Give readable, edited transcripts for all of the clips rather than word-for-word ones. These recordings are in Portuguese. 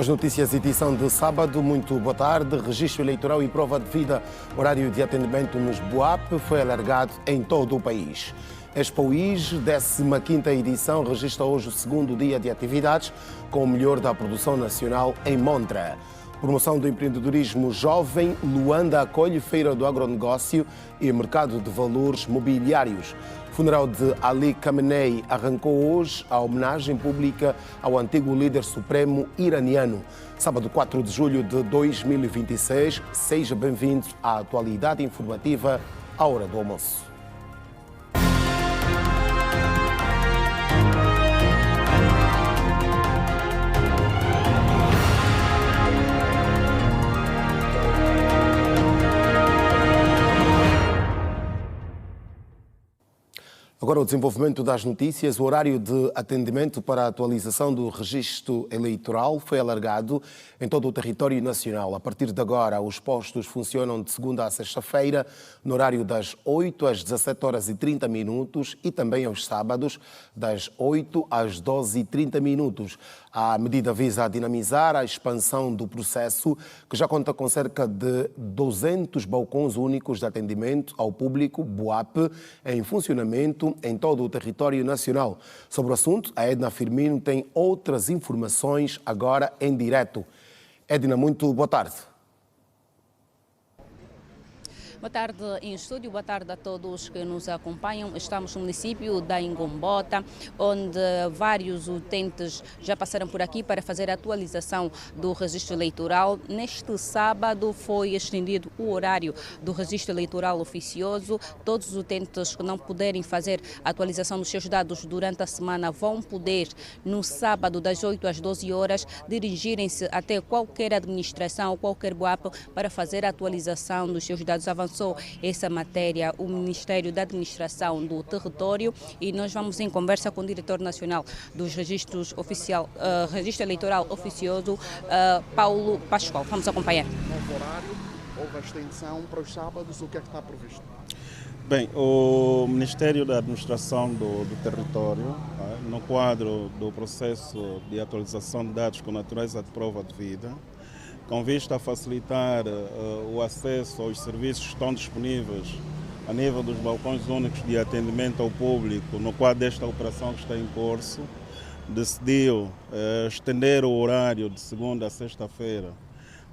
As notícias, edição de sábado, muito boa tarde. Registro eleitoral e prova de vida, horário de atendimento nos BUAP foi alargado em todo o país. Expoís, 15ª edição, registra hoje o segundo dia de atividades com o melhor da produção nacional em Montra. Promoção do empreendedorismo jovem, Luanda acolhe Feira do Agronegócio e Mercado de Valores Mobiliários. Funeral de Ali Khamenei arrancou hoje a homenagem pública ao antigo líder supremo iraniano. Sábado 4 de julho de 2026, seja bem-vindo à atualidade informativa à hora do almoço. Agora o desenvolvimento das notícias. O horário de atendimento para a atualização do registro eleitoral foi alargado em todo o território nacional. A partir de agora, os postos funcionam de segunda a sexta-feira, no horário das 8 às 17 horas e 30 minutos e também aos sábados, das 8 às 12 e 30 minutos. A medida visa dinamizar a expansão do processo, que já conta com cerca de 200 balcões únicos de atendimento ao público, BUAP, em funcionamento em todo o território nacional. Sobre o assunto, a Edna Firmino tem outras informações agora em direto. Edna, muito boa tarde. Boa tarde em estúdio, boa tarde a todos que nos acompanham. Estamos no município da Ingombota, onde vários utentes já passaram por aqui para fazer a atualização do registro eleitoral. Neste sábado foi estendido o horário do registro eleitoral oficioso. Todos os utentes que não puderem fazer a atualização dos seus dados durante a semana vão poder, no sábado, das 8 às 12 horas, dirigirem-se até qualquer administração ou qualquer BUAP para fazer a atualização dos seus dados avançados. Essa matéria, o Ministério da Administração do Território, e nós vamos em conversa com o diretor nacional dos registros registro eleitoral oficioso, Paulo Pascoal. Vamos acompanhar. Novo horário, houve a extensão para os sábados, o que é que está previsto? Bem, o Ministério da Administração do Território, no quadro do processo de atualização de dados com natureza de prova de vida, com vista a facilitar o acesso aos serviços que estão disponíveis a nível dos balcões únicos de atendimento ao público, no quadro desta operação que está em curso, decidiu estender o horário de segunda a sexta-feira,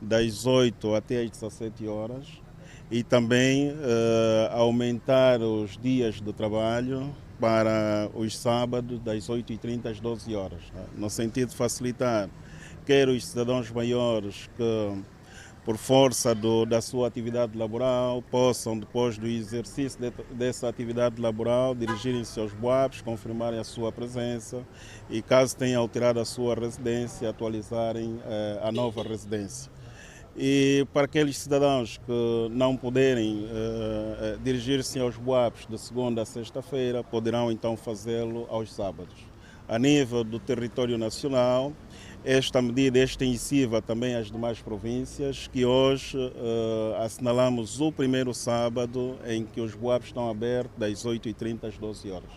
das 8 até às 17 horas, e também aumentar os dias de trabalho para os sábados, das 8h30 às 12 horas, no sentido de facilitar quer os cidadãos maiores que, por força da sua atividade laboral, possam, depois do exercício dessa atividade laboral, dirigirem-se aos BUAPs, confirmarem a sua presença e, caso tenham alterado a sua residência, atualizarem a nova residência. E para aqueles cidadãos que não puderem dirigir-se aos BUAPs de segunda a sexta-feira, poderão então fazê-lo aos sábados. A nível do território nacional, esta medida é extensiva também às demais províncias, que hoje assinalamos o primeiro sábado em que os BUAPs estão abertos das 8h30 às 12 horas.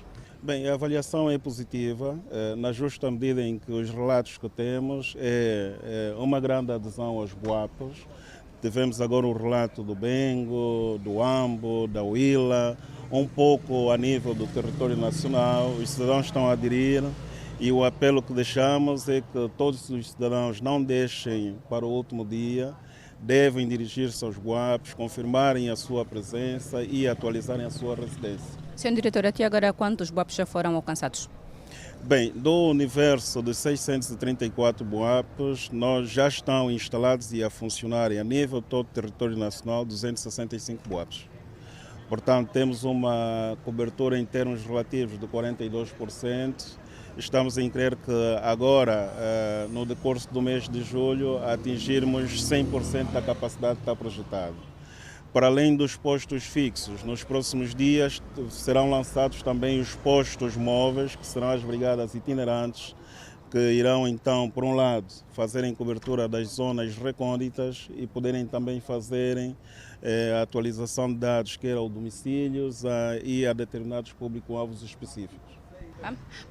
Bem, a avaliação é positiva, na justa medida em que os relatos que temos é uma grande adesão aos BUAPs. Tivemos agora o relato do Bengo, do Ambo, da Huila, um pouco a nível do território nacional. Os cidadãos estão a aderir. E o apelo que deixamos é que todos os cidadãos não deixem para o último dia, devem dirigir-se aos BUAPs, confirmarem a sua presença e atualizarem a sua residência. Senhor diretor, até agora quantos BUAPs já foram alcançados? Bem, do universo dos 634 BUAPs, nós já estão instalados e a funcionarem a nível de todo o território nacional 265 BUAPs. Portanto, temos uma cobertura em termos relativos de 42%. Estamos em crer que agora, no decurso do mês de julho, atingirmos 100% da capacidade que está projetada. Para além dos postos fixos, nos próximos dias serão lançados também os postos móveis, que serão as brigadas itinerantes, que irão então, por um lado, fazerem cobertura das zonas recônditas e poderem também fazerem a atualização de dados, quer ao domicílios e a determinados público-alvos específicos.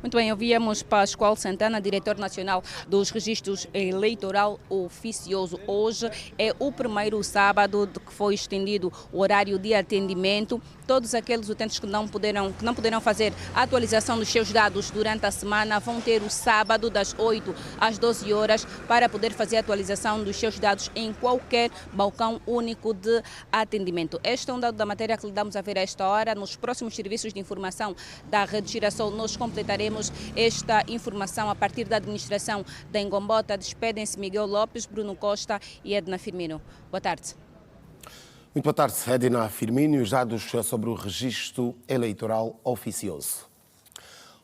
Muito bem, ouvíamos Pascoal Santana, diretor nacional dos registros eleitoral oficioso. Hoje é o primeiro sábado de que foi estendido o horário de atendimento. Todos aqueles utentes que não puderam fazer a atualização dos seus dados durante a semana vão ter o sábado das 8 às 12 horas para poder fazer a atualização dos seus dados em qualquer balcão único de atendimento. Este é um dado da matéria que lhe damos a ver a esta hora. Nos próximos serviços de informação da Rede Girassol, nós completaremos esta informação a partir da administração da Ngombota. Despedem-se Miguel Lopes, Bruno Costa e Edna Firmino. Boa tarde. Muito boa tarde, Edna Firmino. E os dados sobre o registro eleitoral oficioso.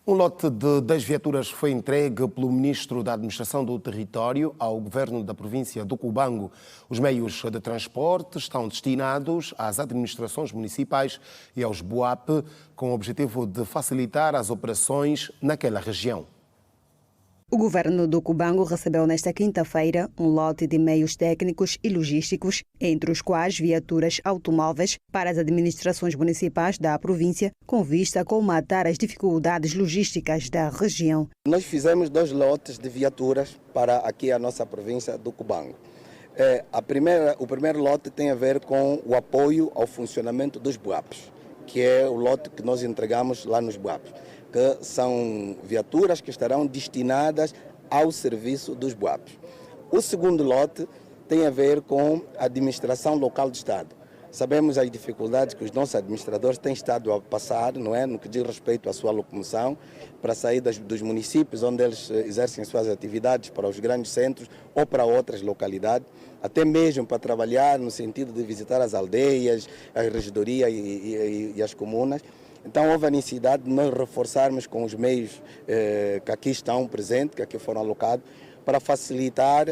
Um lote de 10 viaturas foi entregue pelo Ministro da Administração do Território ao Governo da província do Cubango. Os meios de transporte estão destinados às administrações municipais e aos BUAP, com o objetivo de facilitar as operações naquela região. O governo do Cubango recebeu nesta quinta-feira um lote de meios técnicos e logísticos, entre os quais viaturas automóveis para as administrações municipais da província, com vista a colmatar as dificuldades logísticas da região. Nós fizemos 2 lotes de viaturas para aqui a nossa província do Cubango. O primeiro lote tem a ver com o apoio ao funcionamento dos BUAPs, que é o lote que nós entregamos lá nos BUAPs, que são viaturas que estarão destinadas ao serviço dos BUAPs. O segundo lote tem a ver com a administração local do Estado. Sabemos as dificuldades que os nossos administradores têm estado a passar, não é, no que diz respeito à sua locomoção, para sair dos municípios onde eles exercem suas atividades para os grandes centros ou para outras localidades, até mesmo para trabalhar no sentido de visitar as aldeias, as regedorias e as comunas. Então houve a necessidade de nós reforçarmos com os meios que aqui estão presentes, que aqui foram alocados, para facilitar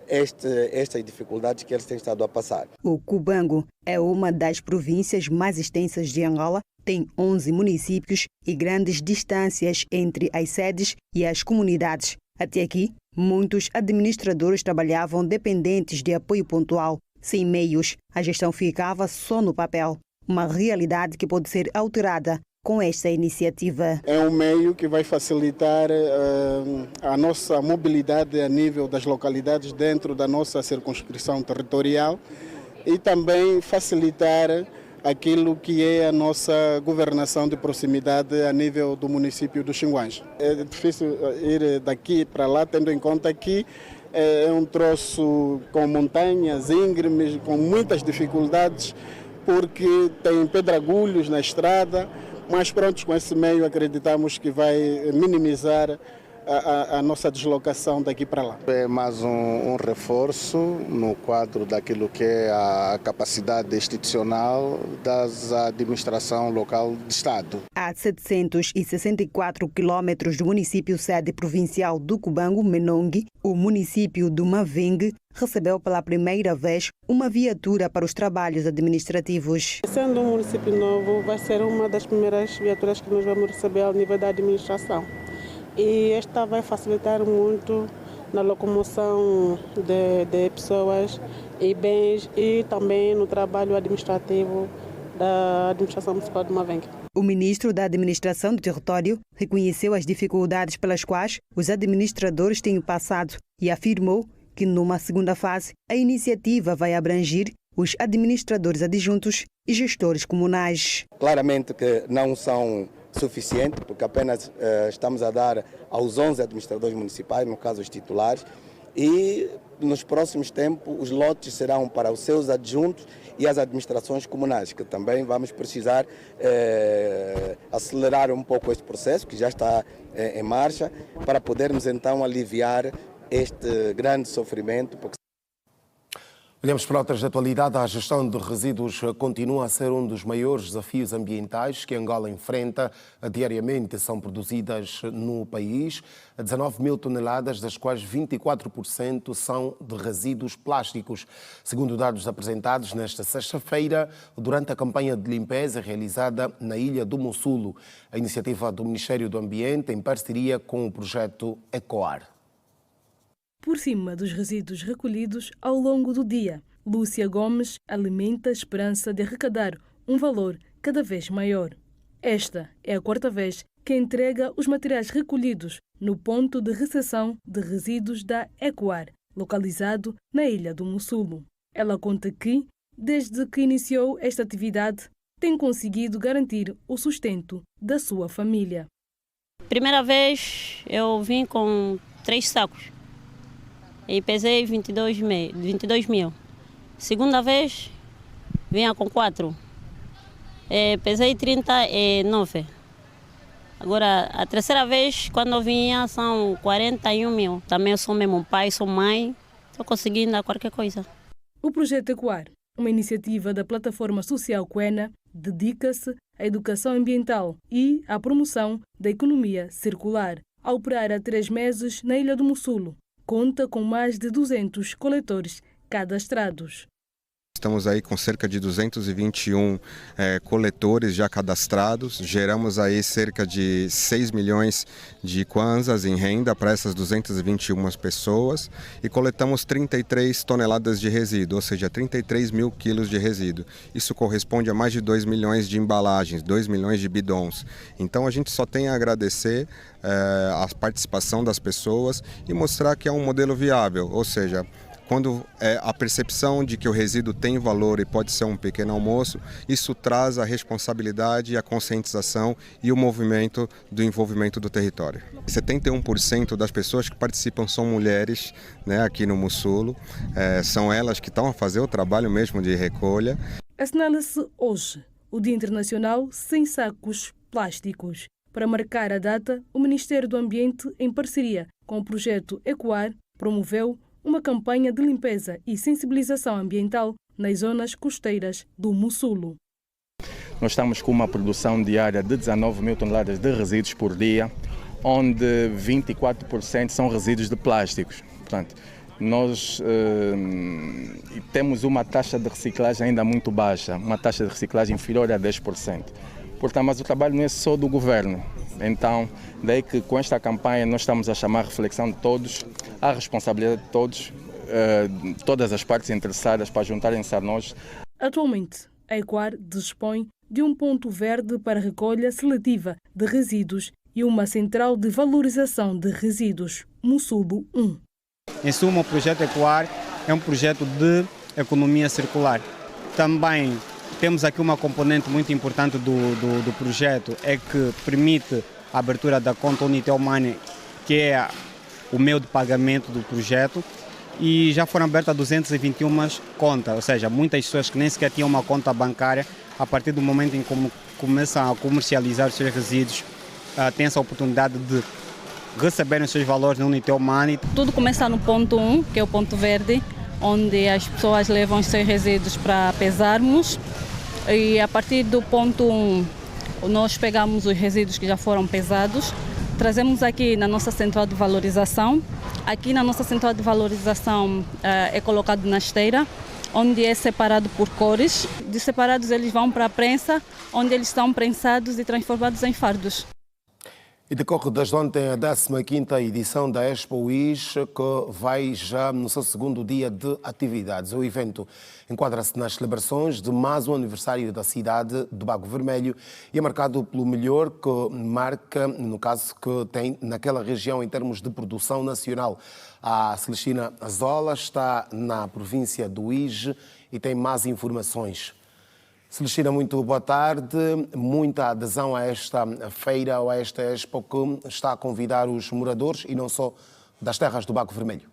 estas dificuldades que eles têm estado a passar. O Cubango é uma das províncias mais extensas de Angola, tem 11 municípios e grandes distâncias entre as sedes e as comunidades. Até aqui, muitos administradores trabalhavam dependentes de apoio pontual. Sem meios, a gestão ficava só no papel. Uma realidade que pode ser alterada com esta iniciativa. É um meio que vai facilitar a nossa mobilidade a nível das localidades dentro da nossa circunscrição territorial e também facilitar aquilo que é a nossa governação de proximidade a nível do município do Xinguães. É difícil ir daqui para lá, tendo em conta que é um troço com montanhas íngremes, com muitas dificuldades, porque tem pedregulhos na estrada, mas pronto, com esse meio acreditamos que vai minimizar a nossa deslocação daqui para lá. É mais um reforço no quadro daquilo que é a capacidade institucional da administração local de Estado. A 764 quilómetros do município sede provincial do Cubango, Menongue, o município do Mavengue recebeu pela primeira vez uma viatura para os trabalhos administrativos. Sendo um município novo, vai ser uma das primeiras viaturas que nós vamos receber ao nível da administração. E esta vai facilitar muito na locomoção de pessoas e bens e também no trabalho administrativo da administração municipal de Mavengue. O ministro da Administração do Território reconheceu as dificuldades pelas quais os administradores têm passado e afirmou que numa segunda fase a iniciativa vai abranger os administradores adjuntos e gestores comunais. Claramente que não são suficientes, porque apenas estamos a dar aos 11 administradores municipais, no caso os titulares, e nos próximos tempos os lotes serão para os seus adjuntos e as administrações comunais, que também vamos precisar acelerar um pouco este processo, que já está em marcha, para podermos então aliviar este grande sofrimento. Olhamos para outras de atualidade. A gestão de resíduos continua a ser um dos maiores desafios ambientais que Angola enfrenta. Diariamente são produzidas no país 19 mil toneladas, das quais 24% são de resíduos plásticos. Segundo dados apresentados nesta sexta-feira, durante a campanha de limpeza realizada na Ilha do Mossulo, a iniciativa do Ministério do Ambiente, em parceria com o projeto Ecoar. Por cima dos resíduos recolhidos ao longo do dia, Lúcia Gomes alimenta a esperança de arrecadar um valor cada vez maior. Esta é a quarta vez que entrega os materiais recolhidos no ponto de recepção de resíduos da Ecoar, localizado na Ilha do Mussulo. Ela conta que, desde que iniciou esta atividade, tem conseguido garantir o sustento da sua família. Primeira vez eu vim com 3 sacos e pesei 22 mil. Segunda vez vinha com 4, pesei 39. Agora a terceira vez quando eu vinha são 41 mil. Também eu sou mesmo pai, sou mãe, estou conseguindo dar qualquer coisa. O projeto Ecoar, uma iniciativa da plataforma social Quena, dedica-se à educação ambiental e à promoção da economia circular. Ao operar há 3 meses na Ilha do Mussulo, conta com mais de 200 coletores cadastrados. Estamos aí com cerca de 221 coletores já cadastrados, geramos aí cerca de 6 milhões de kwanzas em renda para essas 221 pessoas e coletamos 33 toneladas de resíduo, ou seja, 33 mil quilos de resíduo. Isso corresponde a mais de 2 milhões de embalagens, 2 milhões de bidons. Então a gente só tem a agradecer a participação das pessoas e mostrar que é um modelo viável, ou seja, quando a percepção de que o resíduo tem valor e pode ser um pequeno almoço, isso traz a responsabilidade, a conscientização e o movimento do envolvimento do território. 71% das pessoas que participam são mulheres, né, aqui no Mussulo. São elas que estão a fazer o trabalho mesmo de recolha. Assinala-se hoje o Dia Internacional Sem Sacos Plásticos. Para marcar a data, o Ministério do Ambiente, em parceria com o projeto Ecoar, promoveu uma campanha de limpeza e sensibilização ambiental nas zonas costeiras do Mussulo. Nós estamos com uma produção diária de 19 mil toneladas de resíduos por dia, onde 24% são resíduos de plásticos. Portanto, nós temos uma taxa de reciclagem ainda muito baixa, uma taxa de reciclagem inferior a 10%. Portanto, mas o trabalho não é só do governo. Então, daí que com esta campanha nós estamos a chamar a reflexão de todos, a responsabilidade de todos, todas as partes interessadas para juntarem-se a nós. Atualmente, a Ecoar dispõe de um ponto verde para recolha seletiva de resíduos e uma central de valorização de resíduos, Mussulo 1. Em suma, o projeto Ecoar é um projeto de economia circular. Também temos aqui uma componente muito importante do projeto, é que permite a abertura da conta Unitel Money, que é o meio de pagamento do projeto, e já foram abertas 221 contas, ou seja, muitas pessoas que nem sequer tinham uma conta bancária, a partir do momento em que começam a comercializar os seus resíduos, têm essa oportunidade de receberem os seus valores no Unitel Money. Tudo começa no ponto 1, que é o ponto verde, onde as pessoas levam os seus resíduos para pesarmos. E a partir do ponto 1, nós pegamos os resíduos que já foram pesados, trazemos aqui na nossa central de valorização. Aqui na nossa central de valorização é colocado na esteira, onde é separado por cores. De separados eles vão para a prensa, onde eles são prensados e transformados em fardos. E decorre desde ontem a 15ª edição da Expo Wish, que vai já no seu segundo dia de atividades. O evento enquadra-se nas celebrações de mais um aniversário da cidade do Bago Vermelho e é marcado pelo melhor que marca, no caso, que tem naquela região em termos de produção nacional. A Celestina Azola está na província do Uíge e tem mais informações. Celestina, muito boa tarde. Muita adesão a esta feira ou a esta Expo que está a convidar os moradores e não só das terras do Bago Vermelho.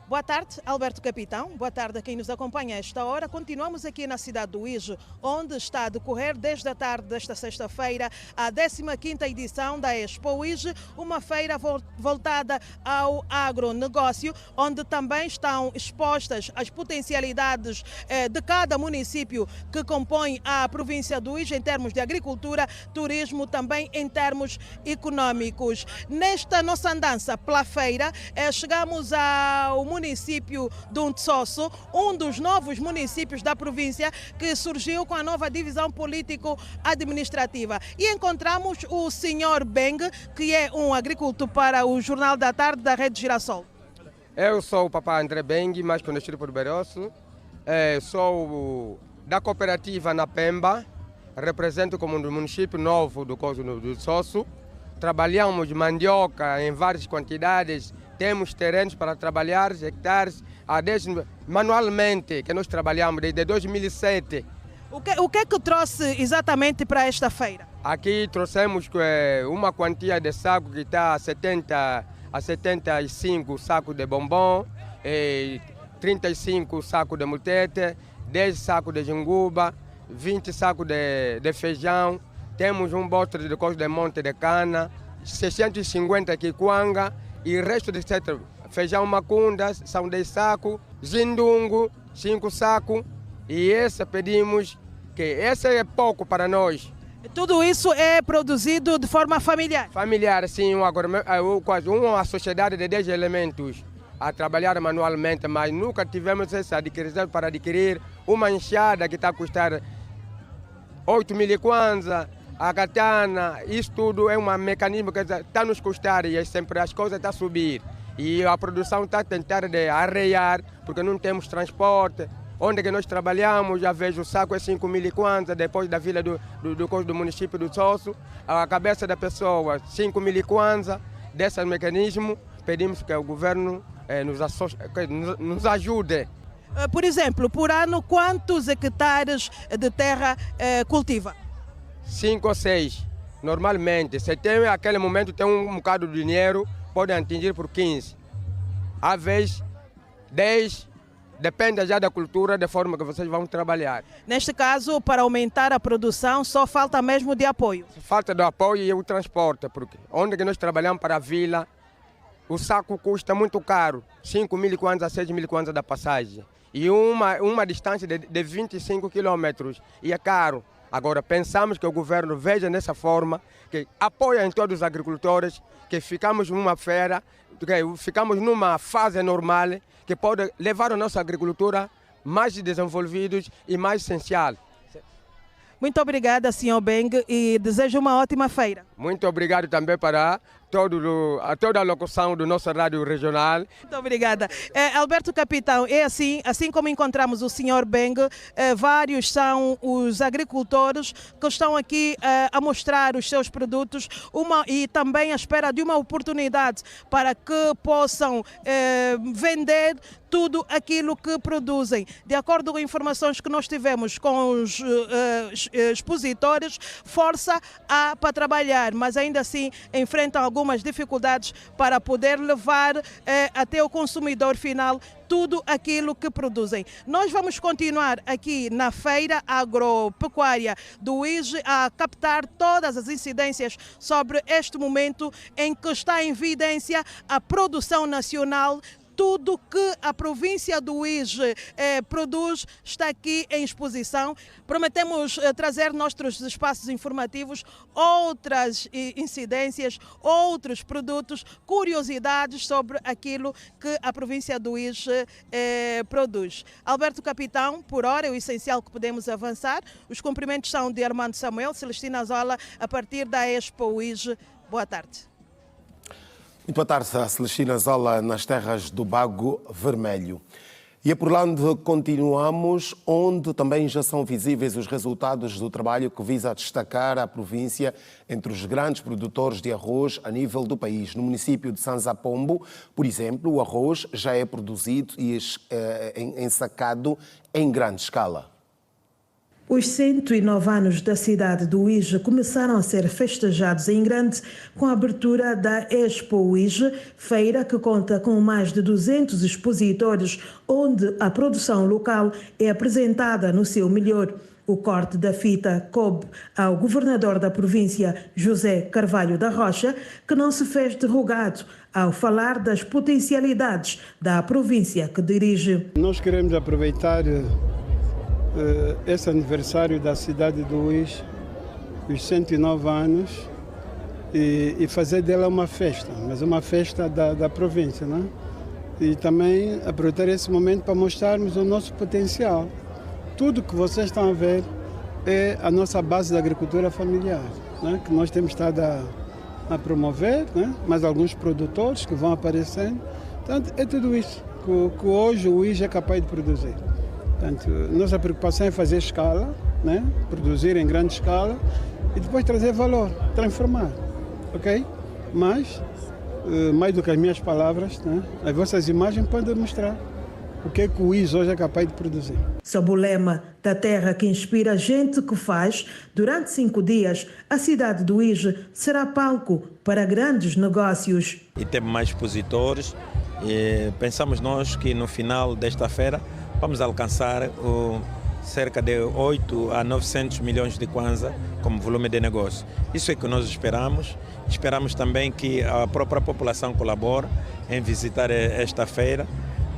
Boa tarde, Alberto Capitão. Boa tarde a quem nos acompanha a esta hora. Continuamos aqui na cidade do Uíge, onde está a decorrer desde a tarde desta sexta-feira a 15ª edição da Expo Uíge, uma feira voltada ao agronegócio, onde também estão expostas as potencialidades de cada município que compõe a província do Uíge em termos de agricultura, turismo, também em termos econômicos. Nesta nossa andança pela feira, chegamos ao município de Untsosso, um dos novos municípios da província que surgiu com a nova divisão político-administrativa. E encontramos o senhor Beng, que é um agricultor para o Jornal da Tarde da Rede Girassol. Eu sou o Papá André Beng, mais conhecido por Berosso. Sou da cooperativa na Pemba represento como um município novo do Sosso. Trabalhamos mandioca em várias quantidades, temos terrenos para trabalhar, hectares, manualmente, que nós trabalhamos desde 2007. O que é que trouxe exatamente para esta feira? Aqui trouxemos uma quantia de saco que está a 75 sacos de bombom, 35 sacos de mutete, 10 sacos de jinguba, 20 sacos de feijão, temos um bote de coisa de monte de cana, 650 quicuanga e o resto de feijão macunda, são 10 sacos, zindungo, 5 sacos, e esse pedimos, que esse é pouco para nós. Tudo isso é produzido de forma familiar? Familiar, sim, quase uma sociedade de 10 elementos a trabalhar manualmente, mas nunca tivemos essa adquisição para adquirir uma enxada que está a custar 8.000 kwanza, a katana, isso tudo é um mecanismo que está a nos custar e sempre as coisas estão a subir. E a produção está a tentar arrear, porque não temos transporte. Onde que nós trabalhamos, já vejo o saco é 5.000 kwanza, depois da vila do município do Sosso, a cabeça da pessoa 5.000 kwanza, desse mecanismo, pedimos que o governo nos ajude. Por exemplo, por ano, quantos hectares de terra cultiva? 5 ou 6. Normalmente, se tem aquele momento tem um bocado de dinheiro, pode atingir por 15. Às vezes, 10, depende já da cultura, da forma que vocês vão trabalhar. Neste caso, para aumentar a produção, só falta mesmo de apoio? Falta de apoio e o transporte, porque onde que nós trabalhamos para a vila, o saco custa muito caro, 5.000 kwanza a 6.000 kwanza da passagem. E uma distância de 25 quilômetros, e é caro. Agora, pensamos que o governo veja nessa forma, que apoia em todos os agricultores, que ficamos numa feira, que ficamos numa fase normal, que pode levar a nossa agricultura mais desenvolvidos e mais essencial. Muito obrigada, Sr. Beng, e desejo uma ótima feira. Muito obrigado também para toda a locução do nosso rádio regional. Muito obrigada. Alberto Capitão, é assim como encontramos o Sr. Beng, vários são os agricultores que estão aqui a mostrar os seus produtos e também à espera de uma oportunidade para que possam vender tudo aquilo que produzem. De acordo com informações que nós tivemos com os expositores, força há para trabalhar, mas ainda assim enfrentam algumas dificuldades para poder levar até o consumidor final tudo aquilo que produzem. Nós vamos continuar aqui na Feira Agropecuária do IJE a captar todas as incidências sobre este momento em que está em evidência a produção nacional. Tudo que a província do IJE produz está aqui em exposição. Prometemos trazer nossos espaços informativos outras incidências, outros produtos, curiosidades sobre aquilo que a província do IJE produz. Alberto Capitão, por hora é o essencial que podemos avançar. Os cumprimentos são de Armando Samuel, Celestina Zola, a partir da Expo IJE. Boa tarde. Muito boa tarde, Celestina Zola, nas terras do Bago Vermelho. E é por lá onde continuamos, onde também já são visíveis os resultados do trabalho que visa destacar a província entre os grandes produtores de arroz a nível do país. No município de Sanza Pombo, por exemplo, o arroz já é produzido e ensacado em grande escala. Os 109 anos da cidade do IJE começaram a ser festejados em grande com a abertura da Expo IJE, feira que conta com mais de 200 expositores, onde a produção local é apresentada no seu melhor. O corte da fita coube ao governador da província, José Carvalho da Rocha, que não se fez de rogado ao falar das potencialidades da província que dirige. Nós queremos aproveitar esse aniversário da cidade do IJE, os 109 anos, e fazer dela uma festa, mas uma festa da província, né? E também aproveitar esse momento para mostrarmos o nosso potencial. Tudo que vocês estão a ver é a nossa base da agricultura familiar, né? Que nós temos estado a promover, né? Mais alguns produtores que vão aparecendo. Portanto, é tudo isso que hoje o IJE é capaz de produzir. Portanto, nossa preocupação é fazer escala, né? Produzir em grande escala e depois trazer valor, transformar, ok? Mas, mais do que as minhas palavras, né? As vossas imagens podem mostrar o que o ISO hoje é capaz de produzir. Sob o lema da terra que inspira a gente que faz, durante 5 dias, a cidade do Ije será palco para grandes negócios. E temos mais expositores e pensamos nós que no final desta feira vamos alcançar cerca de 8 a 900 milhões de kwanza como volume de negócio. Isso é que nós esperamos. Esperamos também que a própria população colabore em visitar esta feira,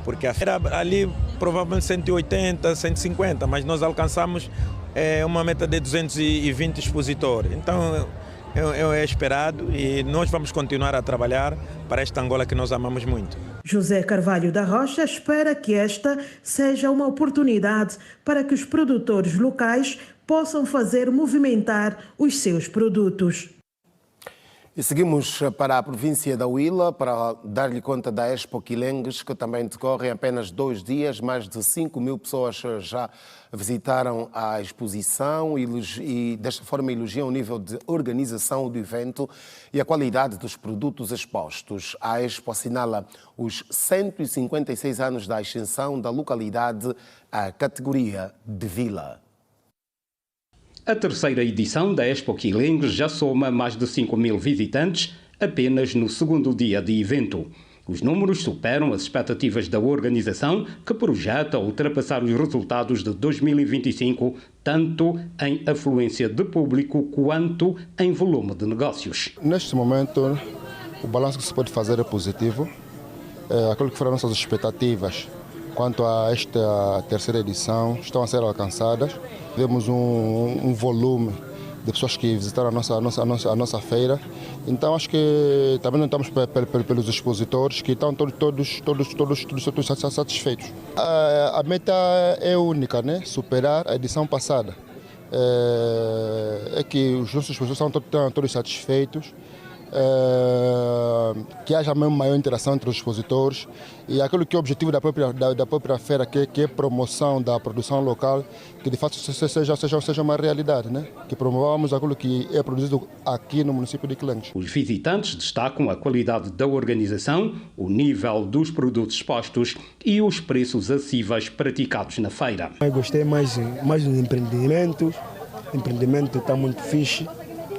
porque a feira ali provavelmente 180, 150, mas nós alcançamos uma meta de 220 expositores. Então é esperado e nós vamos continuar a trabalhar para esta Angola que nós amamos muito. José Carvalho da Rocha espera que esta seja uma oportunidade para que os produtores locais possam fazer movimentar os seus produtos. E seguimos para a província da Huila para dar-lhe conta da Expo Quilengues, que também decorre em apenas 2 dias. Mais de 5.000 pessoas já visitaram a exposição e desta forma elogiam o nível de organização do evento e a qualidade dos produtos expostos. A Expo assinala os 156 anos da ascensão da localidade à categoria de vila. A terceira edição da Expo Quilengues já soma mais de 5.000 visitantes apenas no segundo dia de evento. Os números superam as expectativas da organização, que projeta ultrapassar os resultados de 2025, tanto em afluência de público quanto em volume de negócios. Neste momento, o balanço que se pode fazer é positivo. Aquilo que foram nossas expectativas quanto a esta terceira edição estão a ser alcançadas. Tivemos um volume de pessoas que visitaram a nossa feira. Então acho que também não estamos pelos expositores que estão todos satisfeitos. A meta é única, né? Superar a edição passada. É que os nossos expositores estão todos satisfeitos. Que haja mesmo maior interação entre os expositores e aquilo que é o objetivo da própria feira, que é a promoção da produção local, que de fato seja uma realidade, né? Que promovamos aquilo que é produzido aqui no município de Quilengues. Os visitantes destacam a qualidade da organização, o nível dos produtos expostos e os preços acessíveis praticados na feira. Eu gostei mais dos empreendimentos, o empreendimento está muito fixe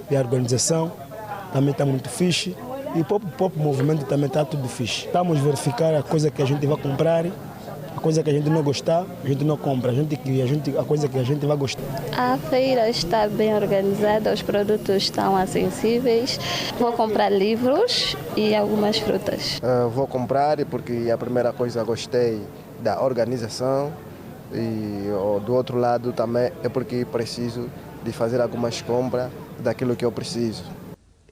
e a organização também está muito fixe e o próprio movimento também está tudo fixe. Estamos a verificar a coisa que a gente vai comprar, a coisa que a gente não gostar, a gente não compra, a coisa que a gente vai gostar. A feira está bem organizada, os produtos estão acessíveis. Vou comprar livros e algumas frutas. Vou comprar porque a primeira coisa gostei da organização e do outro lado também é porque preciso de fazer algumas compras daquilo que eu preciso.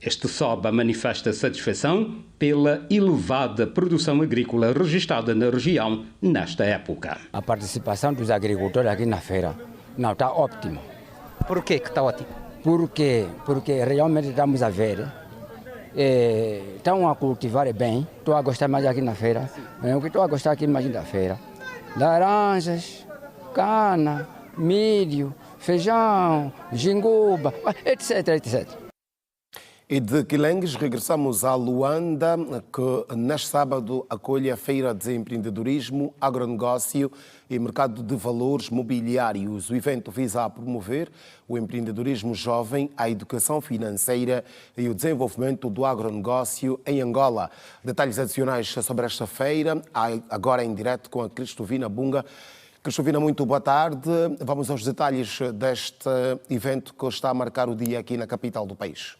Este SOBA manifesta satisfação pela elevada produção agrícola registrada na região nesta época. A participação dos agricultores aqui na feira não está ótima. Por que está ótimo? Porque realmente estamos a ver, estão a cultivar bem, estou a gostar mais aqui na feira, o que estou a gostar aqui mais da feira, laranjas, cana, milho, feijão, jinguba, etc, etc. E de Quilengues regressamos a Luanda, que neste sábado acolhe a Feira de Empreendedorismo, Agronegócio e Mercado de Valores Mobiliários. O evento visa promover o empreendedorismo jovem, a educação financeira e o desenvolvimento do agronegócio em Angola. Detalhes adicionais sobre esta feira, agora em direto com a Cristovina Bunga. Cristovina, muito boa tarde. Vamos aos detalhes deste evento que está a marcar o dia aqui na capital do país.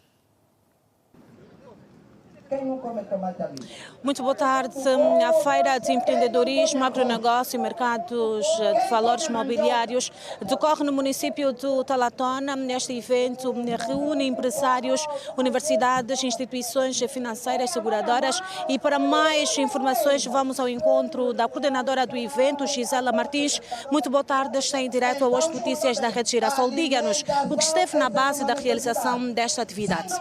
Muito boa tarde. A Feira de Empreendedorismo, Agronegócio e Mercados de Valores Mobiliários decorre no município do Talatona. Este evento reúne empresários, universidades, instituições financeiras, seguradoras e para mais informações vamos ao encontro da coordenadora do evento, Gisela Martins. Muito boa tarde, está em direto a Hoje Notícias da Rede Girassol. Diga-nos o que esteve na base da realização desta atividade.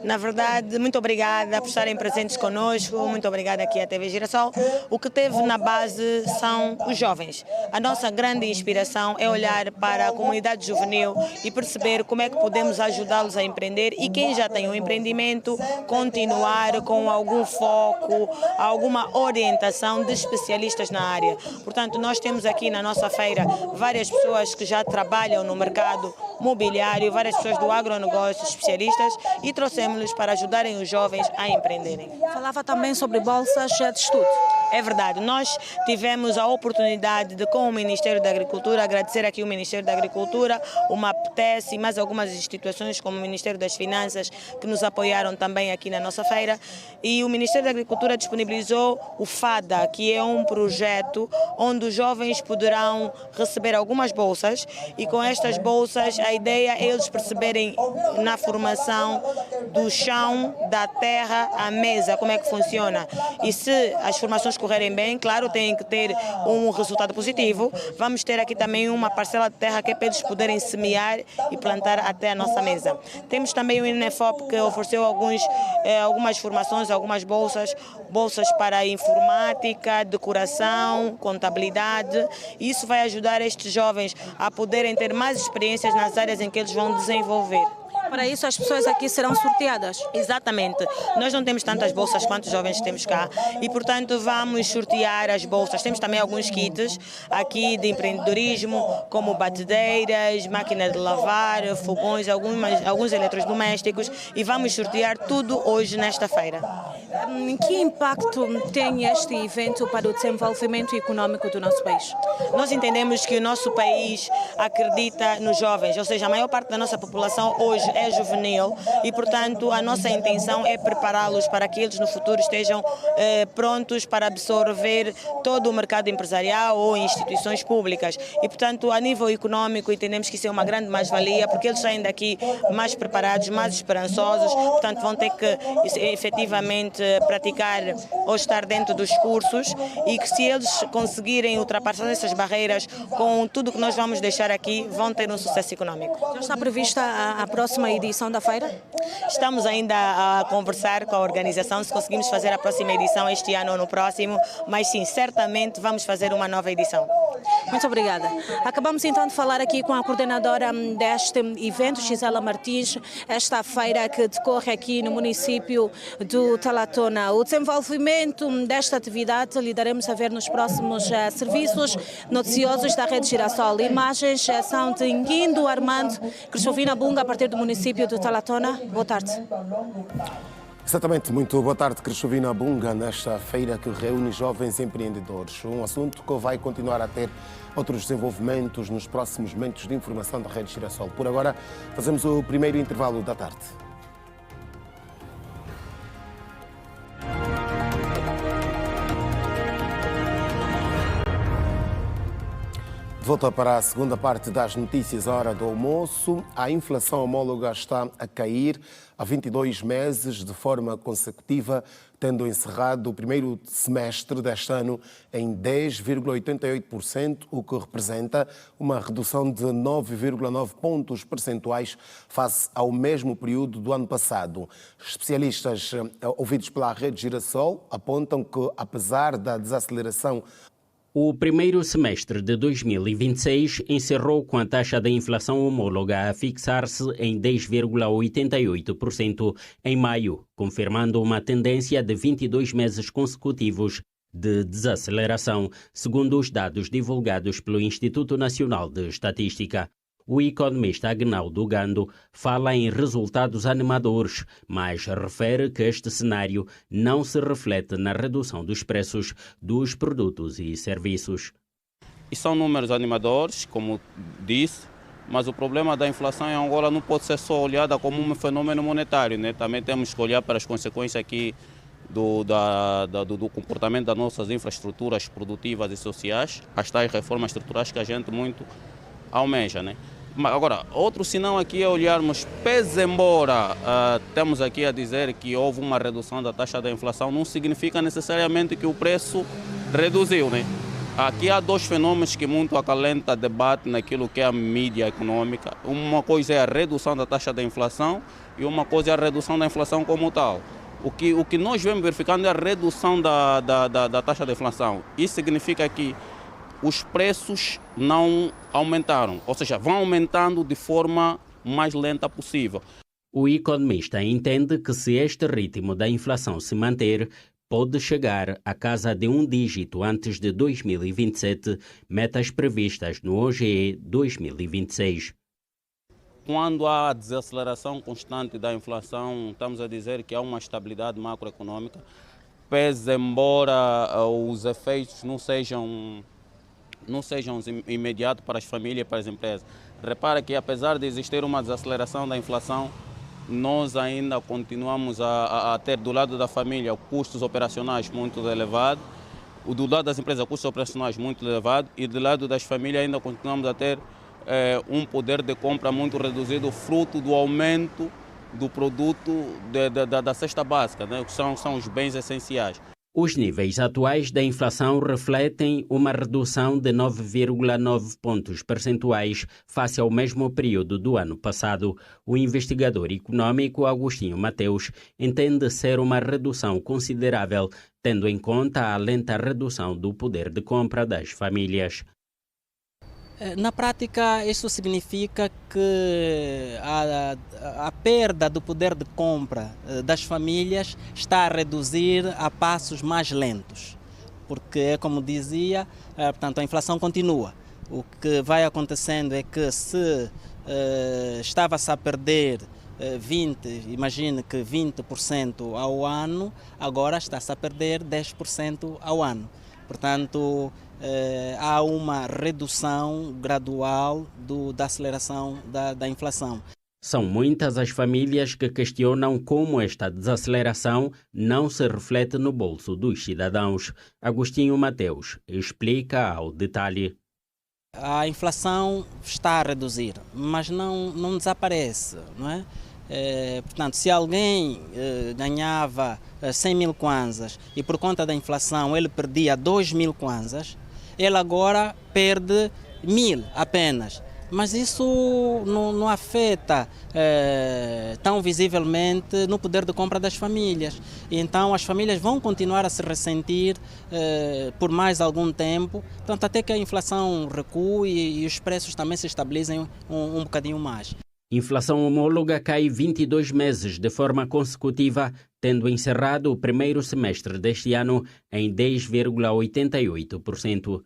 Na verdade, muito obrigada. obrigada por estarem presentes conosco, muito obrigada aqui à TV Girassol. O que teve na base são os jovens. A nossa grande inspiração é olhar para a comunidade juvenil e perceber como é que podemos ajudá-los a empreender e quem já tem um empreendimento, continuar com algum foco, alguma orientação de especialistas na área. Portanto, nós temos aqui na nossa feira várias pessoas que já trabalham no mercado mobiliário, várias pessoas do agronegócio, especialistas, e trouxemos-los para ajudarem os jovens a empreenderem. Falava também sobre bolsas de estudo. É verdade, nós tivemos a oportunidade de, com o Ministério da Agricultura, agradecer aqui o Ministério da Agricultura, o MAPTES e mais algumas instituições como o Ministério das Finanças que nos apoiaram também aqui na nossa feira, e o Ministério da Agricultura disponibilizou o FADA, que é um projeto onde os jovens poderão receber algumas bolsas, e com estas bolsas a ideia é eles perceberem na formação do chão, da terra à mesa, como é que funciona. E se as formações correrem bem, claro, tem que ter um resultado positivo. Vamos ter aqui também uma parcela de terra que é para eles poderem semear e plantar até a nossa mesa. Temos também o INEFOP, que ofereceu algumas formações, algumas bolsas para informática, decoração, contabilidade. E isso vai ajudar estes jovens a poderem ter mais experiências nas áreas em que eles vão desenvolver. Para isso as pessoas aqui serão sorteadas? Exatamente. Nós não temos tantas bolsas quanto os jovens temos cá e, portanto, vamos sortear as bolsas. Temos também alguns kits aqui de empreendedorismo, como batedeiras, máquina de lavar, fogões, alguns eletrodomésticos, e vamos sortear tudo hoje nesta feira. Que impacto tem este evento para o desenvolvimento econômico do nosso país? Nós entendemos que o nosso país acredita nos jovens, ou seja, a maior parte da nossa população hoje é juvenil e, portanto, a nossa intenção é prepará-los para que eles no futuro estejam prontos para absorver todo o mercado empresarial ou instituições públicas. E, portanto, a nível econômico, entendemos que isso é uma grande mais-valia, porque eles saem daqui mais preparados, mais esperançosos, portanto, vão ter que efetivamente praticar ou estar dentro dos cursos, e que se eles conseguirem ultrapassar essas barreiras com tudo que nós vamos deixar aqui, vão ter um sucesso econômico. Já está prevista a próxima edição da feira? Estamos ainda a conversar com a organização se conseguimos fazer a próxima edição este ano ou no próximo, mas sim, certamente vamos fazer uma nova edição. Muito obrigada. Acabamos então de falar aqui com a coordenadora deste evento, Gisela Martins, esta feira que decorre aqui no município do Talatona. O desenvolvimento desta atividade lhe daremos a ver nos próximos serviços noticiosos da Rede Girassol. Imagens são de Nguindo Armando Cristovina Bunga, a partir do município do Talatona. Boa tarde. Exatamente, muito boa tarde, Cristovina Bunga, nesta feira que reúne jovens empreendedores. Um assunto que vai continuar a ter outros desenvolvimentos nos próximos momentos de informação da Rede Girassol. Por agora, fazemos o primeiro intervalo da tarde. De volta para a segunda parte das notícias, à hora do almoço. A inflação homóloga está a cair há 22 meses de forma consecutiva, tendo encerrado o primeiro semestre deste ano em 10,88%, o que representa uma redução de 9,9 pontos percentuais face ao mesmo período do ano passado. Especialistas ouvidos pela Rede Girassol apontam que, apesar da desaceleração, o primeiro semestre de 2026 encerrou com a taxa da inflação homóloga a fixar-se em 10,88% em maio, confirmando uma tendência de 22 meses consecutivos de desaceleração, segundo os dados divulgados pelo Instituto Nacional de Estatística. O economista Agnaldo Gando fala em resultados animadores, mas refere que este cenário não se reflete na redução dos preços dos produtos e serviços. E são números animadores, como disse, mas o problema da inflação em Angola não pode ser só olhada como um fenômeno monetário, né? Também temos que olhar para as consequências aqui do comportamento das nossas infraestruturas produtivas e sociais, as tais reformas estruturais que a gente muito almeja, né? Agora, outro sinal aqui é olharmos, pese embora temos aqui a dizer que houve uma redução da taxa da inflação, não significa necessariamente que o preço reduziu, né? Aqui há dois fenômenos que muito acalenta debate naquilo que é a mídia econômica. Uma coisa é a redução da taxa da inflação e uma coisa é a redução da inflação como tal. O que nós vemos verificando é a redução da taxa de inflação. Isso significa que os preços não aumentaram, ou seja, vão aumentando de forma mais lenta possível. O economista entende que se este ritmo da inflação se manter, pode chegar à casa de um dígito antes de 2027, metas previstas no OGE 2026. Quando há desaceleração constante da inflação, estamos a dizer que há uma estabilidade macroeconômica, pese embora os efeitos não sejam imediatos para as famílias e para as empresas. Repara que apesar de existir uma desaceleração da inflação, nós ainda continuamos a ter do lado da família custos operacionais muito elevados, do lado das empresas custos operacionais muito elevados e do lado das famílias ainda continuamos a ter um poder de compra muito reduzido, fruto do aumento do produto da cesta básica, né, que são os bens essenciais. Os níveis atuais da inflação refletem uma redução de 9,9 pontos percentuais face ao mesmo período do ano passado. O investigador econômico Agostinho Mateus entende ser uma redução considerável, tendo em conta a lenta redução do poder de compra das famílias. Na prática, isso significa que a perda do poder de compra das famílias está a reduzir a passos mais lentos, porque, como dizia, portanto, a inflação continua. O que vai acontecendo é que se estava-se a perder 20% ao ano, agora está-se a perder 10% ao ano. Portanto, há uma redução gradual da aceleração da inflação. São muitas as famílias que questionam como esta desaceleração não se reflete no bolso dos cidadãos. Agostinho Mateus explica ao detalhe. A inflação está a reduzir, mas não desaparece, não é? Portanto, se alguém ganhava 100 mil kwanzas e por conta da inflação ele perdia 2 mil kwanzas, ele agora perde 1.000 apenas. Mas isso não afeta tão visivelmente no poder de compra das famílias. E então as famílias vão continuar a se ressentir por mais algum tempo, portanto, até que a inflação recue e os preços também se estabilizem um bocadinho mais. Inflação homóloga cai 22 meses de forma consecutiva, tendo encerrado o primeiro semestre deste ano em 10,88%.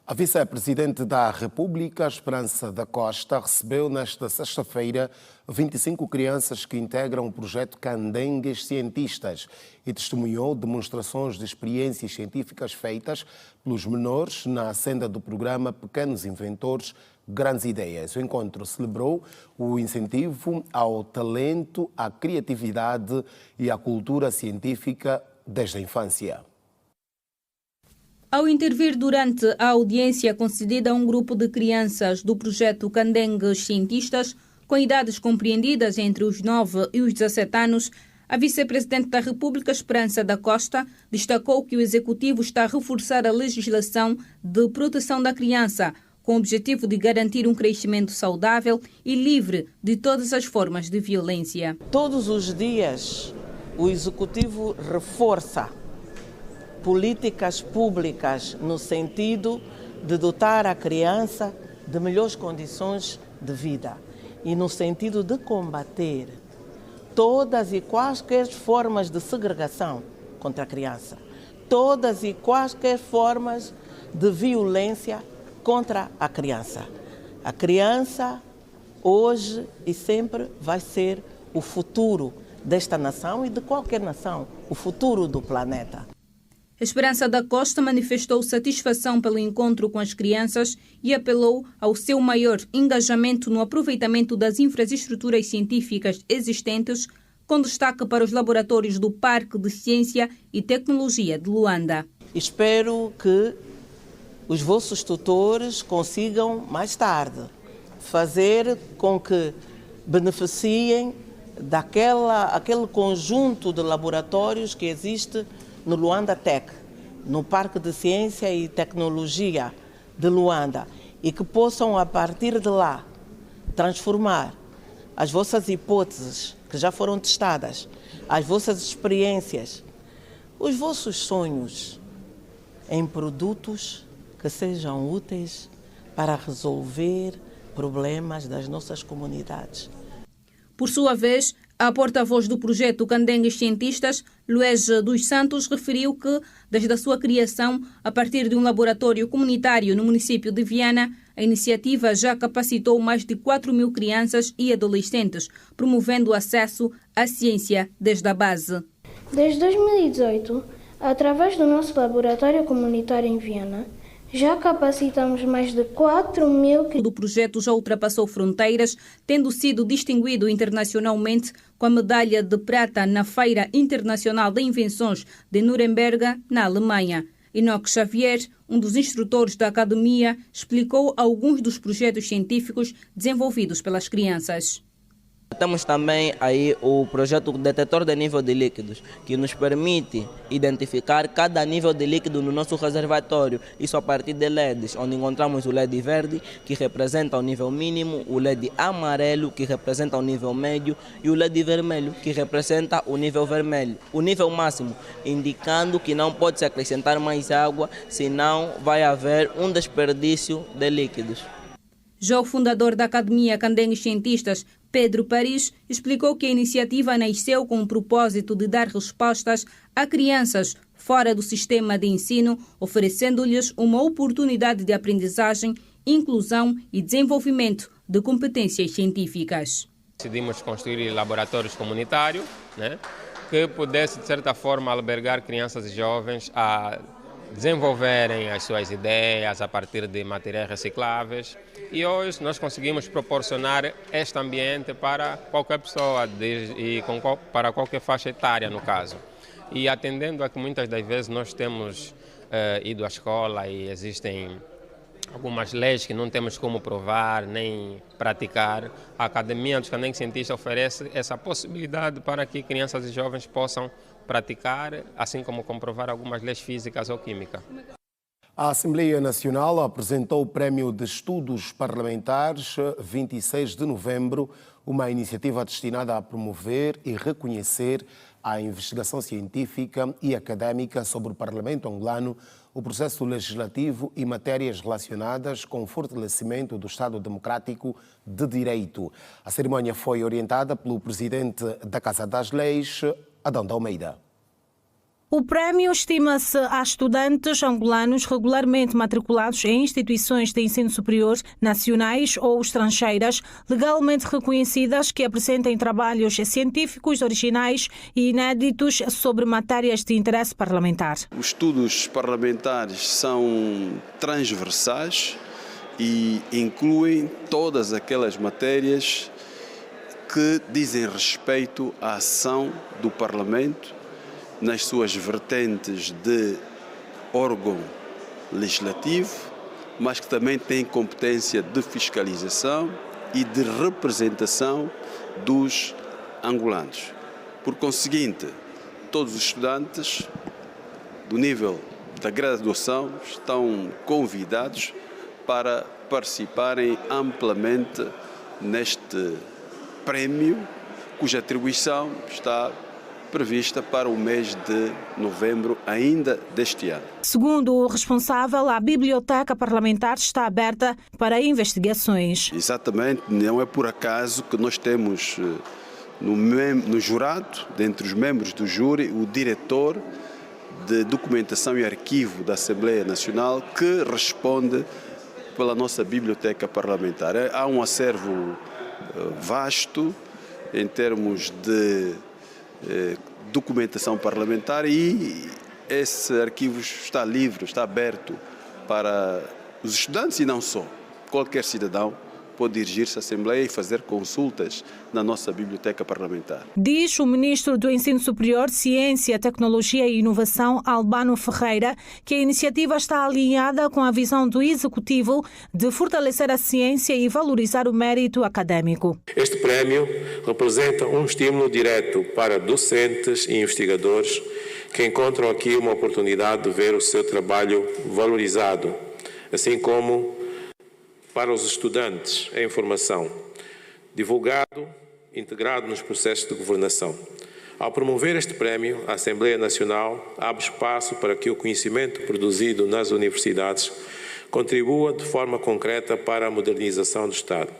A vice-presidente da República, Esperança da Costa, recebeu nesta sexta-feira 25 crianças que integram o projeto Candengues Cientistas e testemunhou demonstrações de experiências científicas feitas pelos menores na senda do programa Pequenos Inventores, Grandes Ideias. O encontro celebrou o incentivo ao talento, à criatividade e à cultura científica desde a infância. Ao intervir durante a audiência concedida a um grupo de crianças do projeto Candengues Cientistas, com idades compreendidas entre os 9 e os 17 anos, a vice-presidente da República, Esperança da Costa, destacou que o Executivo está a reforçar a legislação de proteção da criança, com o objetivo de garantir um crescimento saudável e livre de todas as formas de violência. Todos os dias, o Executivo reforça políticas públicas no sentido de dotar a criança de melhores condições de vida e no sentido de combater todas e quaisquer formas de segregação contra a criança, todas e quaisquer formas de violência contra a criança. A criança, hoje e sempre, vai ser o futuro desta nação e de qualquer nação, o futuro do planeta. Esperança da Costa manifestou satisfação pelo encontro com as crianças e apelou ao seu maior engajamento no aproveitamento das infraestruturas científicas existentes, com destaque para os laboratórios do Parque de Ciência e Tecnologia de Luanda. Espero que os vossos tutores consigam, mais tarde, fazer com que beneficiem daquele conjunto de laboratórios que existe no Luanda Tech, no Parque de Ciência e Tecnologia de Luanda, e que possam, a partir de lá, transformar as vossas hipóteses que que já foram testadas, as vossas experiências, os vossos sonhos em produtos que sejam úteis para resolver problemas das nossas comunidades. Por sua vez, a porta-voz do projeto Candengues Cientistas, Luís dos Santos, referiu que, desde a sua criação, a partir de um laboratório comunitário no município de Viana, a iniciativa já capacitou mais de 4.000 crianças e adolescentes, promovendo o acesso à ciência desde a base. Desde 2018, através do nosso laboratório comunitário em Viana, já capacitamos mais de 4.000... O projeto já ultrapassou fronteiras, tendo sido distinguido internacionalmente com a medalha de prata na Feira Internacional de Invenções de Nuremberg, na Alemanha. Enoque Xavier, um dos instrutores da academia, explicou alguns dos projetos científicos desenvolvidos pelas crianças. Temos também aí o projeto Detetor de Nível de Líquidos, que nos permite identificar cada nível de líquido no nosso reservatório, isso a partir de LEDs, onde encontramos o LED verde, que representa o nível mínimo, o LED amarelo, que representa o nível médio, e o LED vermelho, que representa o nível vermelho, o nível máximo, indicando que não pode se acrescentar mais água, senão vai haver um desperdício de líquidos. Já o fundador da Academia Candengues Cientistas, Pedro Paris, explicou que a iniciativa nasceu com o propósito de dar respostas a crianças fora do sistema de ensino, oferecendo-lhes uma oportunidade de aprendizagem, inclusão e desenvolvimento de competências científicas. Decidimos construir laboratórios comunitários, que pudesse, de certa forma, albergar crianças e jovens a desenvolverem as suas ideias a partir de materiais recicláveis. E hoje nós conseguimos proporcionar este ambiente para qualquer pessoa e para qualquer faixa etária, no caso. E atendendo a que muitas das vezes nós temos ido à escola e existem algumas leis que não temos como provar nem praticar, a Academia dos Candengues Cientistas oferece essa possibilidade para que crianças e jovens possam praticar, assim como comprovar algumas leis físicas ou químicas. A Assembleia Nacional apresentou o Prémio de Estudos Parlamentares 26 de novembro, uma iniciativa destinada a promover e reconhecer a investigação científica e académica sobre o Parlamento angolano, o processo legislativo e matérias relacionadas com o fortalecimento do Estado Democrático de Direito. A cerimónia foi orientada pelo presidente da Casa das Leis, Adão de Almeida. O prémio estima-se a estudantes angolanos regularmente matriculados em instituições de ensino superior, nacionais ou estrangeiras, legalmente reconhecidas, que apresentem trabalhos científicos originais e inéditos sobre matérias de interesse parlamentar. Os estudos parlamentares são transversais e incluem todas aquelas matérias que dizem respeito à ação do Parlamento nas suas vertentes de órgão legislativo, mas que também tem competência de fiscalização e de representação dos angolanos. Por conseguinte, todos os estudantes do nível da graduação estão convidados para participarem amplamente neste prémio, cuja atribuição está prevista para o mês de novembro ainda deste ano. Segundo o responsável, a Biblioteca Parlamentar está aberta para investigações. Exatamente, não é por acaso que nós temos no jurado, dentre os membros do júri, o diretor de documentação e arquivo da Assembleia Nacional, que responde pela nossa Biblioteca Parlamentar. Há um acervo vasto em termos de documentação parlamentar e esse arquivo está livre, está aberto para os estudantes e não só. Qualquer cidadão pode dirigir-se à Assembleia e fazer consultas na nossa Biblioteca Parlamentar. Diz o Ministro do Ensino Superior, Ciência, Tecnologia e Inovação, Albano Ferreira, que a iniciativa está alinhada com a visão do Executivo de fortalecer a ciência e valorizar o mérito acadêmico. Este prémio representa um estímulo direto para docentes e investigadores que encontram aqui uma oportunidade de ver o seu trabalho valorizado, assim como para os estudantes a informação, divulgado integrado nos processos de governação. Ao promover este prémio, a Assembleia Nacional abre espaço para que o conhecimento produzido nas universidades contribua de forma concreta para a modernização do Estado.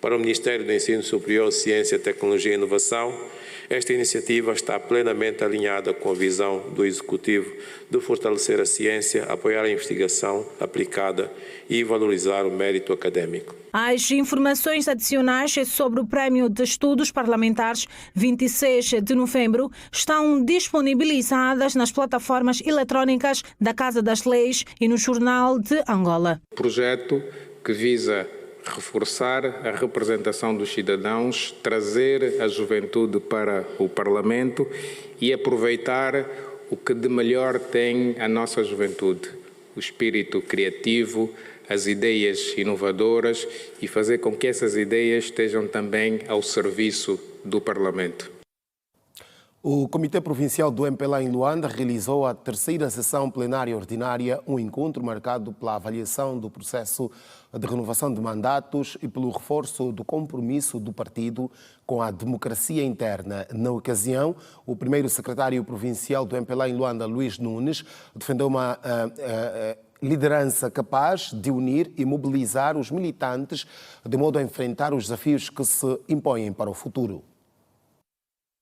Para o Ministério do Ensino Superior, Ciência, Tecnologia e Inovação, esta iniciativa está plenamente alinhada com a visão do Executivo de fortalecer a ciência, apoiar a investigação aplicada e valorizar o mérito académico. As informações adicionais sobre o Prémio de Estudos Parlamentares 26 de novembro estão disponibilizadas nas plataformas eletrónicas da Casa das Leis e no Jornal de Angola. Projeto que visa reforçar a representação dos cidadãos, trazer a juventude para o Parlamento e aproveitar o que de melhor tem a nossa juventude, o espírito criativo, as ideias inovadoras e fazer com que essas ideias estejam também ao serviço do Parlamento. O Comitê Provincial do MPLA em Luanda realizou a terceira sessão plenária ordinária, um encontro marcado pela avaliação do processo de renovação de mandatos e pelo reforço do compromisso do partido com a democracia interna. Na ocasião, o primeiro secretário provincial do MPLA em Luanda, Luís Nunes, defendeu uma liderança capaz de unir e mobilizar os militantes de modo a enfrentar os desafios que se impõem para o futuro.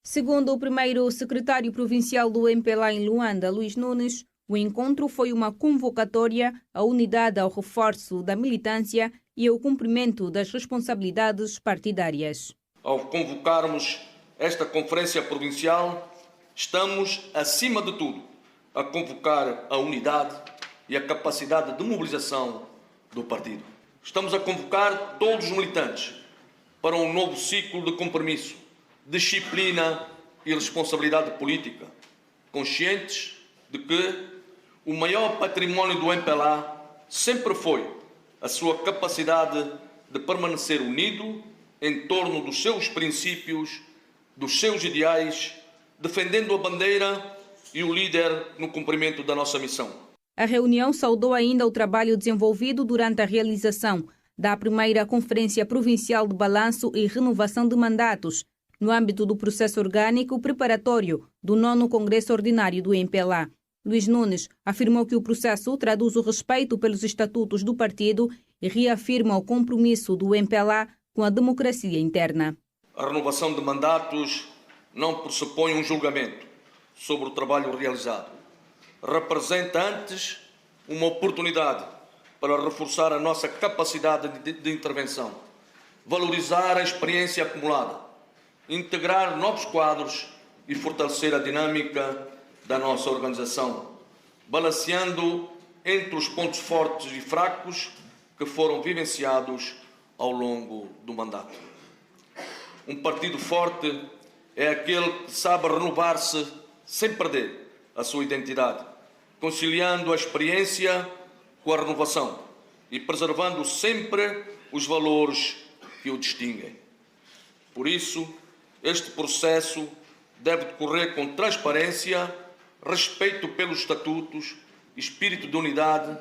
Segundo o primeiro secretário provincial do MPLA em Luanda, Luís Nunes, o encontro foi uma convocatória à unidade, ao reforço da militância e ao cumprimento das responsabilidades partidárias. Ao convocarmos esta conferência provincial, estamos, acima de tudo, a convocar a unidade e a capacidade de mobilização do partido. Estamos a convocar todos os militantes para um novo ciclo de compromisso, disciplina e responsabilidade política, conscientes de que o maior património do MPLA sempre foi a sua capacidade de permanecer unido em torno dos seus princípios, dos seus ideais, defendendo a bandeira e o líder no cumprimento da nossa missão. A reunião saudou ainda o trabalho desenvolvido durante a realização da primeira Conferência Provincial de Balanço e Renovação de Mandatos, no âmbito do processo orgânico preparatório do 9º Congresso Ordinário do MPLA. Luís Nunes afirmou que o processo traduz o respeito pelos estatutos do partido e reafirma o compromisso do MPLA com a democracia interna. A renovação de mandatos não pressupõe um julgamento sobre o trabalho realizado. Representa antes uma oportunidade para reforçar a nossa capacidade de intervenção, valorizar a experiência acumulada, integrar novos quadros e fortalecer a dinâmica da nossa organização, balanceando entre os pontos fortes e fracos que foram vivenciados ao longo do mandato. Um partido forte é aquele que sabe renovar-se sem perder a sua identidade, conciliando a experiência com a renovação e preservando sempre os valores que o distinguem. Por isso, este processo deve decorrer com transparência, respeito pelos estatutos, espírito de unidade,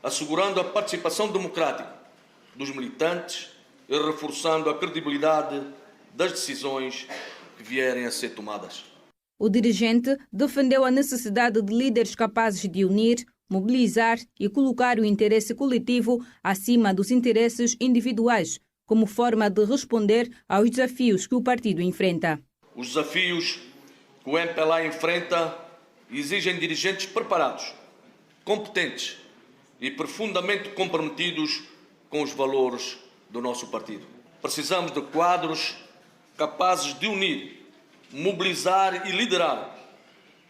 assegurando a participação democrática dos militantes e reforçando a credibilidade das decisões que vierem a ser tomadas. O dirigente defendeu a necessidade de líderes capazes de unir, mobilizar e colocar o interesse coletivo acima dos interesses individuais, como forma de responder aos desafios que o partido enfrenta. Os desafios que o MPLA enfrenta exigem dirigentes preparados, competentes e profundamente comprometidos com os valores do nosso partido. Precisamos de quadros capazes de unir, mobilizar e liderar,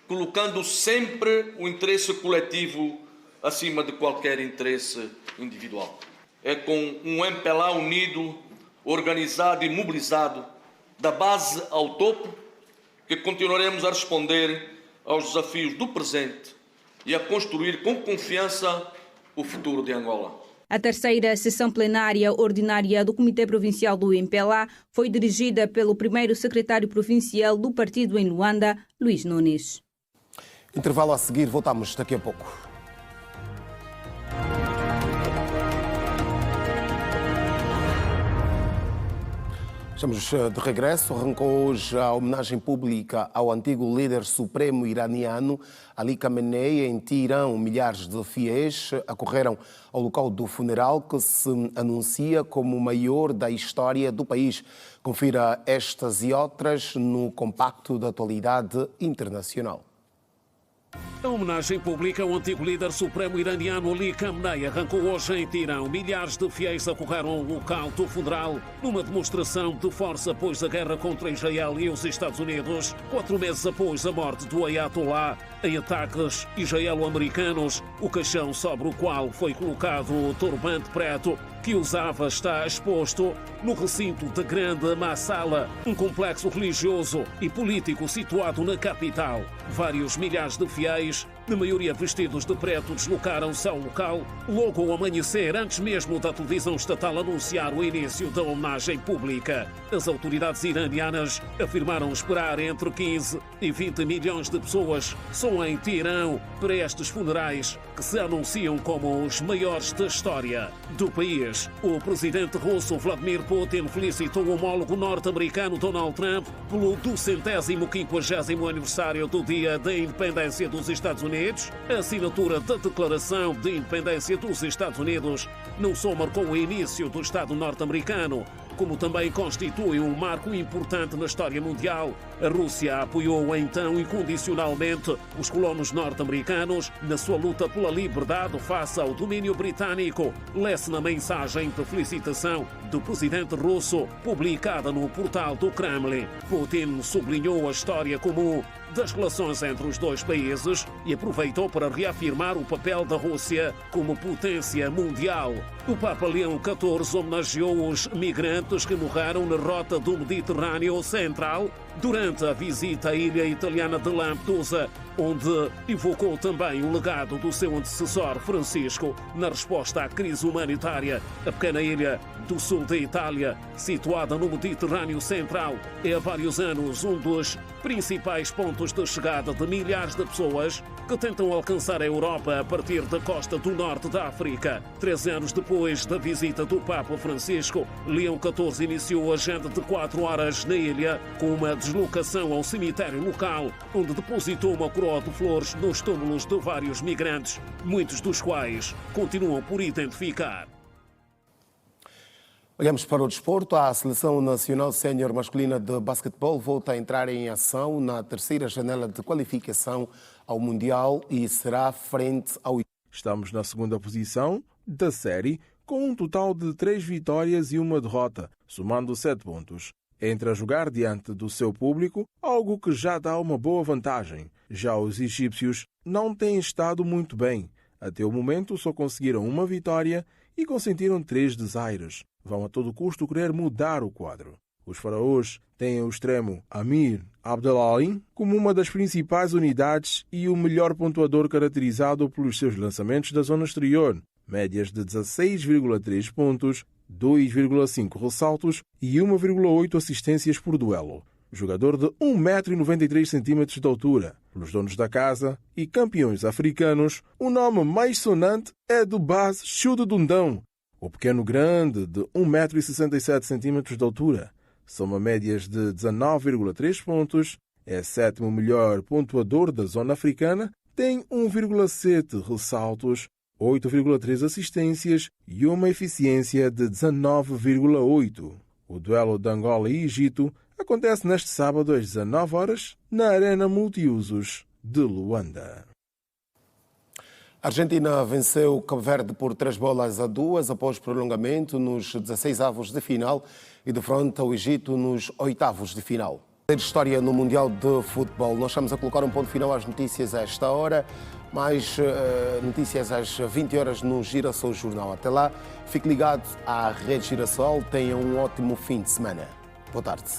colocando sempre o interesse coletivo acima de qualquer interesse individual. É com um MPLA unido, organizado e mobilizado, da base ao topo, que continuaremos a responder aos desafios do presente e a construir com confiança o futuro de Angola. A terceira sessão plenária ordinária do Comitê Provincial do MPLA foi dirigida pelo primeiro secretário provincial do partido em Luanda, Luís Nunes. Intervalo a seguir, voltamos daqui a pouco. Estamos de regresso. Arrancou hoje a homenagem pública ao antigo líder supremo iraniano Ali Khamenei em Teherã. Milhares de fiéis acorreram ao local do funeral, que se anuncia como o maior da história do país. Confira estas e outras no compacto da atualidade internacional. A homenagem pública ao antigo líder supremo iraniano Ali Khamenei arrancou hoje em Teherã. Milhares de fiéis acorreram ao local do funeral numa demonstração de força após a guerra contra Israel e os Estados Unidos, 4 meses após a morte do Ayatollah em ataques israelo-americanos. O caixão sobre o qual foi colocado o turbante preto que usava está exposto no recinto da Grande Massala, um complexo religioso e político situado na capital. Vários milhares de fiéis, de maioria vestidos de preto, deslocaram-se ao local logo ao amanhecer, antes mesmo da televisão estatal anunciar o início da homenagem pública. As autoridades iranianas afirmaram esperar entre 15 e 20 milhões de pessoas só em Teherã para estes funerais, que se anunciam como os maiores da história do país. O presidente russo Vladimir Putin felicitou o homólogo norte-americano Donald Trump pelo 250º aniversário do Dia da Independência dos Estados Unidos. A assinatura da Declaração de Independência dos Estados Unidos não só marcou o início do Estado norte-americano, como também constitui um marco importante na história mundial. A Rússia apoiou então incondicionalmente os colonos norte-americanos na sua luta pela liberdade face ao domínio britânico. Lê-se na mensagem de felicitação do presidente russo, publicada no portal do Kremlin. Putin sublinhou a história comum das relações entre os dois países e aproveitou para reafirmar o papel da Rússia como potência mundial. O Papa Leão XIV homenageou os migrantes que morreram na rota do Mediterrâneo Central durante a visita à ilha italiana de Lampedusa, onde evocou também o legado do seu antecessor Francisco na resposta à crise humanitária. A pequena ilha do sul da Itália, situada no Mediterrâneo Central, é há vários anos um dos principais pontos de chegada de milhares de pessoas que tentam alcançar a Europa a partir da costa do norte da África. 13 anos depois da visita do Papa Francisco, Leão XIV iniciou a agenda de 4 horas na ilha, com uma deslocação ao cemitério local, onde depositou uma coroa de flores nos túmulos de vários migrantes, muitos dos quais continuam por identificar. Olhamos para o desporto. A Seleção Nacional Sénior Masculina de Basquetebol volta a entrar em ação na terceira janela de qualificação ao Mundial e será frente ao... Estamos na segunda posição da série, com um total de 3 vitórias e 1 derrota, somando 7 pontos. Entra a jogar diante do seu público, algo que já dá uma boa vantagem. Já os egípcios não têm estado muito bem. Até o momento só conseguiram 1 vitória e consentiram 3 desaires. Vão a todo custo querer mudar o quadro. Os faraós têm o extremo Amir Abdelalim como uma das principais unidades e o melhor pontuador, caracterizado pelos seus lançamentos da zona exterior. Médias de 16,3 pontos, 2,5 ressaltos e 1,8 assistências por duelo. Jogador de 1,93 m de altura. Pelos donos da casa e campeões africanos, o nome mais sonante é do Baz Chudundão. O pequeno grande, de 1,67 m de altura, soma médias de 19,3 pontos, é 7º melhor pontuador da zona africana, tem 1,7 ressaltos, 8,3 assistências e uma eficiência de 19,8. O duelo de Angola e Egito acontece neste sábado às 19 horas na Arena Multiusos de Luanda. A Argentina venceu Cabo Verde por 3-2 após prolongamento nos 16avos de final e defronta o Egito nos 8avos de final. História no Mundial de Futebol. Nós estamos a colocar um ponto final às notícias a esta hora. Mais notícias às 20 horas no Girassol Jornal. Até lá, fique ligado à Rede Girassol. Tenha um ótimo fim de semana. Boa tarde.